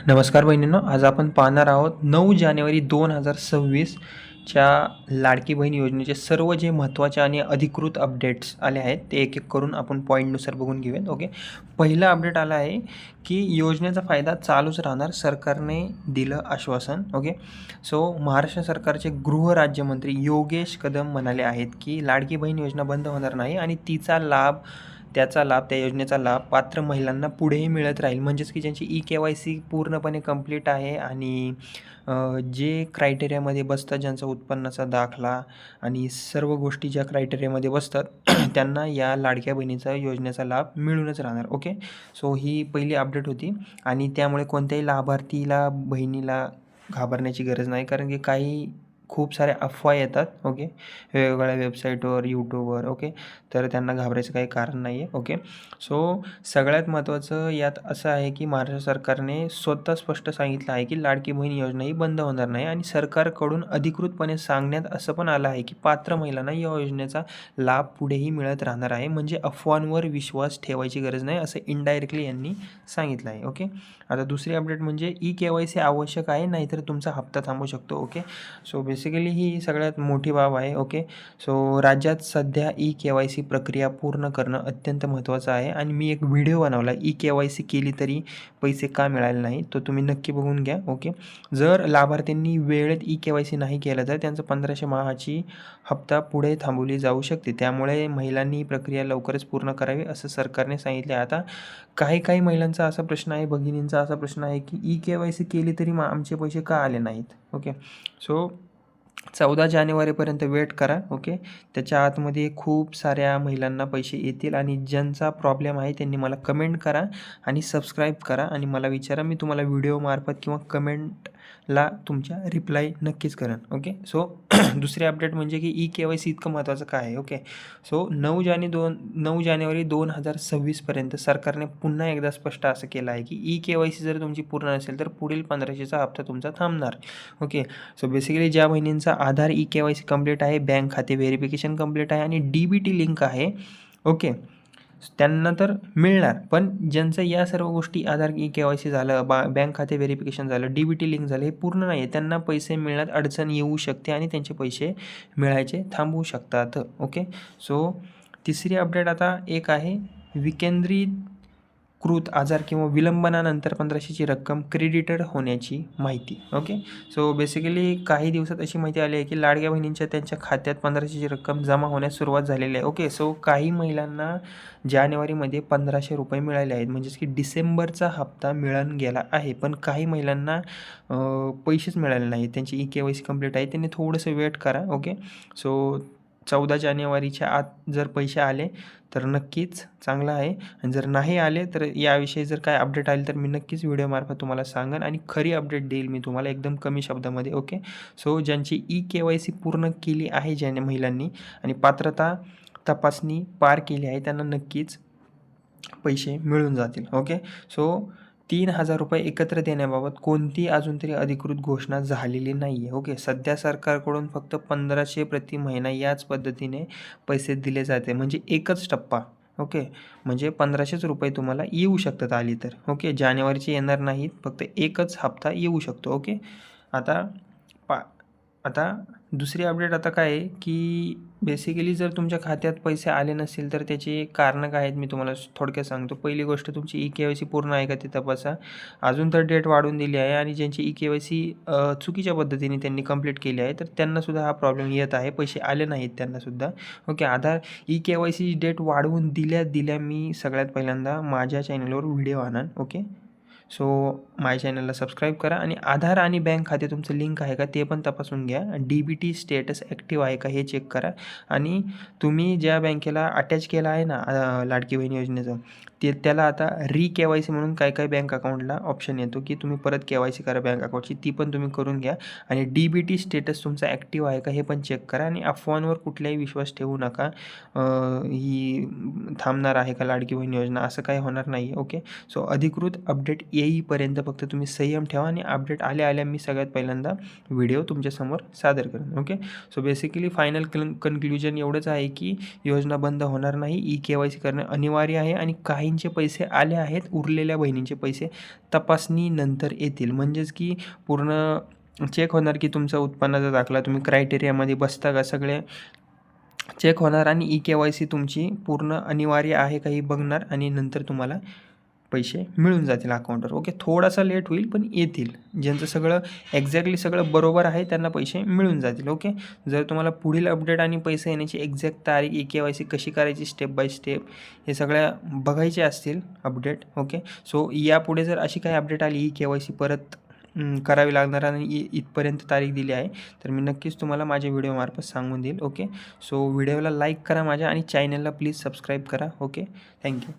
नमस्कार बहिणींनो, आज आपण पाहणार आहोत 9 जानेवारी 2026 च्या लाडकी बहीण योजनेचे सर्व जे महत्त्वाचे आणि अधिकृत अपडेट्स आले आहेत ते एक एक करून आपण पॉईंटनुसार बघून घेऊयात. ओके, पहिला अपडेट आला आहे की योजनेचा फायदा चालूच राहणार, सरकारने दिलं आश्वासन. ओके, सो महाराष्ट्र सरकारचे गृहराज्यमंत्री योगेश कदम म्हणाले आहेत की लाडकी बहीण योजना बंद होणार नाही आणि त्याचा लाभ त्या योजनेचा लाभ पात्र महिलांना पुढेही मिळत राहील. म्हणजेच की ज्यांची KYC पूर्णपणे कंप्लीट आहे आणि जे क्रायटेरियामध्ये बसतात, ज्यांचा उत्पन्नाचा दाखला आणि सर्व गोष्टी ज्या क्रायटेरियामध्ये बसतात त्यांना या लाडक्या बहिणीचा योजनेचा लाभ मिळूनच राहणार. ओके, सो ही पहिली अपडेट होती आणि त्यामुळे कोणत्याही लाभार्थीला बहिणीला घाबरण्याची गरज नाही, कारण की खूप साऱ्या अफवा येतात. ओके, वेगवेगळ्या वेबसाईटवर, यूट्यूबवर. ओके, तर त्यांना घाबरायचं काही कारण नाही आहे. ओके, सो सगळ्यात महत्त्वाचं यात असं आहे की महाराष्ट्र सरकारने स्वतः स्पष्ट सांगितलं आहे की लाडकी बहीण योजना ही बंद होणार नाही आणि सरकारकडून अधिकृतपणे सांगण्यात असं पण आलं आहे की पात्र महिलांना या योजनेचा लाभ पुढेही मिळत राहणार आहे. म्हणजे अफवांवर विश्वास ठेवायची गरज नाही, असं इनडायरेक्टली यांनी सांगितलं आहे. ओके, आता दुसरी अपडेट म्हणजे KYC आवश्यक आहे, नाहीतर तुमचा हप्ता थांबू शकतो. ओके, सो बेसिकली ही सगळ्यात मोठी बाब आहे. ओके, सो राज्यात सध्या KYC प्रक्रिया पूर्ण करणं अत्यंत महत्त्वाचं आहे आणि मी एक व्हिडिओ बनवला, KYC केली तरी पैसे का मिळाले नाही, तो तुम्ही नक्की बघून घ्या. ओके, जर लाभार्थ्यांनी वेळेत KYC नाही केलं तर त्यांचं 1500 माहाची हप्ता पुढे थांबवली जाऊ शकते. त्यामुळे महिलांनी ही प्रक्रिया लवकरच पूर्ण करावी असं सरकारने सांगितले. आता काही महिलांचा असा प्रश्न आहे, भगिनींचा असा प्रश्न आहे की KYC केली तरी आमचे पैसे का आले नाहीत. ओके, सो 14 जानेवारीपर्यंत वेट करा. ओके, त्याच्या आतमध्ये खूप साऱ्या महिलांना पैसे येतील आणि ज्यांचा प्रॉब्लेम आहे त्यांनी मला कमेंट करा आणि सबस्क्राईब करा आणि मला विचारा, मी तुम्हाला व्हिडिओमार्फत किंवा कमेंटला तुमच्या रिप्लाय नक्कीच करेन. ओके, सो दुसरी अपडेट म्हणजे की KYC इतकं महत्त्वाचं काय आहे. ओके, सो 9 जानेवारी 2026पर्यंत सरकारने पुन्हा एकदा स्पष्ट असं केलं आहे की KYC जर तुमची पूर्ण नसेल तर पुढील 1500चा हप्ता तुमचा थांबणार. ओके, सो बेसिकली ज्या बहिणींचा आधार KYC कंप्लीट आहे, बँक खाते व्हेरिफिकेशन कंप्लीट आहे आणि DBT लिंक आहे, ओके, त्यांना तर मिळणार. पण ज्यांचं या सर्व गोष्टी आधार KYC झालं, बँक खाते व्हेरिफिकेशन झालं, DBT लिंक झालं, हे पूर्ण नाही आहे, त्यांना पैसे मिळण्यात अडचण येऊ शकते आणि त्यांचे पैसे मिळायचे थांबवू शकतात. ओके, सो तिसरी अपडेट आता एक आहे विकेंद्रीकृत आजार किंवा विलंबनानंतर 1500ची रक्कम क्रेडिटेड होण्याची माहिती. ओके, सो बेसिकली काही दिवसात अशी माहिती आली आहे की लाडक्या बहिणींच्या त्यांच्या खात्यात 1500ची रक्कम जमा होण्यास सुरुवात झालेली आहे. ओके, सो काही महिलांना जानेवारीमध्ये 1500 रुपये मिळाले आहेत, म्हणजेच की डिसेंबरचा हप्ता मिळून गेला आहे. पण काही महिलांना पैसेच मिळाले नाहीत, त्यांची KYC कंप्लीट आहे, त्यांनी थोडंसं वेट करा. ओके, सो 14 जानेवारीच्या आत जर पैसे आले तर नक्कीच चांगलं आहे आणि जर नाही आले तर याविषयी जर काय अपडेट आली तर मी नक्कीच व्हिडिओमार्फत तुम्हाला सांगेन आणि खरी अपडेट देईल मी तुम्हाला एकदम कमी शब्दामध्ये. ओके, सो ज्यांची KYC पूर्ण केली आहे, ज्याने महिलांनी आणि पात्रता तपासणी पार केली आहे, त्यांना नक्कीच पैसे मिळून जातील. ओके, सो 3000 रुपये एकत्र देण्याबाबत कोणती अजून तरी अधिकृत घोषणा झालेली नाही आहे. ओके, सध्या सरकारकडून फक्त 1500 प्रति महिना याच पद्धतीने पैसे दिले जाते, म्हणजे एकच टप्पा. ओके, म्हणजे 1500च रुपये तुम्हाला येऊ शकतात आली तर. ओके, जानेवारीचे येणार नाहीत, फक्त एकच हप्ता येऊ शकतो. ओके, आता दुसरी अपडेट आता काय आहे की बेसिकली जर तुमच्या खात्यात पैसे आले नसतील तर त्याची कारणं काय आहेत मी तुम्हाला थोडक्यात सांगतो. पहिली गोष्ट, तुमची KYC पूर्ण आहे का ते तपासा. अजून तर डेट वाढवून दिली आहे आणि ज्यांची KYC चुकीच्या पद्धतीने त्यांनी कंप्लीट केली आहे तर त्यांनासुद्धा हा प्रॉब्लेम येत आहे, पैसे आले नाहीत त्यांनासुद्धा. ओके, आधार KYC डेट वाढवून दिल्या मी सगळ्यात पहिल्यांदा माझ्या चॅनलवर व्हिडिओ आणन. ओके, सो माझ्या चॅनलला सबस्क्राईब करा आणि आधार आणि बँक खाते तुमचं लिंक आहे का ते पण तपासून घ्या. DBT स्टेटस ॲक्टिव्ह आहे का हे चेक करा आणि तुम्ही ज्या बँकेला अटॅच केलं आहे ना लाडकी बहीण योजनेचं, त्याला आता KYC म्हणून काय बँक अकाउंटला ऑप्शन येतो की तुम्ही परत KYC करा बँक अकाउंटची, ती पण तुम्ही करून घ्या आणि DBT स्टेटस तुमचा ॲक्टिव्ह आहे का हे पण चेक करा आणि अफवांवर कुठलाही विश्वास ठेवू नका. ही थांबणार आहे का लाडकी बहीण योजना, असं काही होणार नाही. ओके, सो अधिकृत अपडेट येईपर्यंत फक्त तुम्ही संयम ठेवा आणि अपडेट आल्या मी सगळ्यात पहिल्यांदा व्हिडिओ तुमच्यासमोर सादर करेन. Okay. So basically final conclusion एवढंच आहे की योजना बंद होणार नाही. KYC करणं अनिवार्य आहे आणि काहींचे पैसे आले आहेत, उरलेल्या बहिणींचे पैसे तपासणीनंतर येतील. म्हणजेच की पूर्ण चेक होणार की तुमचा उत्पन्नाचा दाखला तुम्ही क्रायटेरियामध्ये बसता का, सगळे चेक होणार आणि KYC तुमची पूर्ण अनिवार्य आहे काही बघणार आणि नंतर तुम्हाला पैसे मिळून जातील अकाउंटवर. ओके. थोडासा लेट होईल पण येतील. ज्यांचं सगळं एक्झॅक्टली सगळं बरोबर आहे त्यांना पैसे मिळून जातील. ओके. जर तुम्हाला पुढील अपडेट आणि पैसे येण्याची एक्झॅक्ट तारीख, KYC कशी करायची स्टेप बाय स्टेप हे सगळ्या बघायचे असतील अपडेट. ओके. सो यापुढे जर अशी काही अपडेट आली KYC परत करावी लागणार आणि इथपर्यंत तारीख दिली आहे तर मी नक्कीच तुम्हाला माझ्या व्हिडिओमार्फत सांगून देईल. ओके. सो व्हिडिओला लाईक करा माझ्या आणि चॅनलला प्लीज सबस्क्राईब करा. ओके. थँक्यू.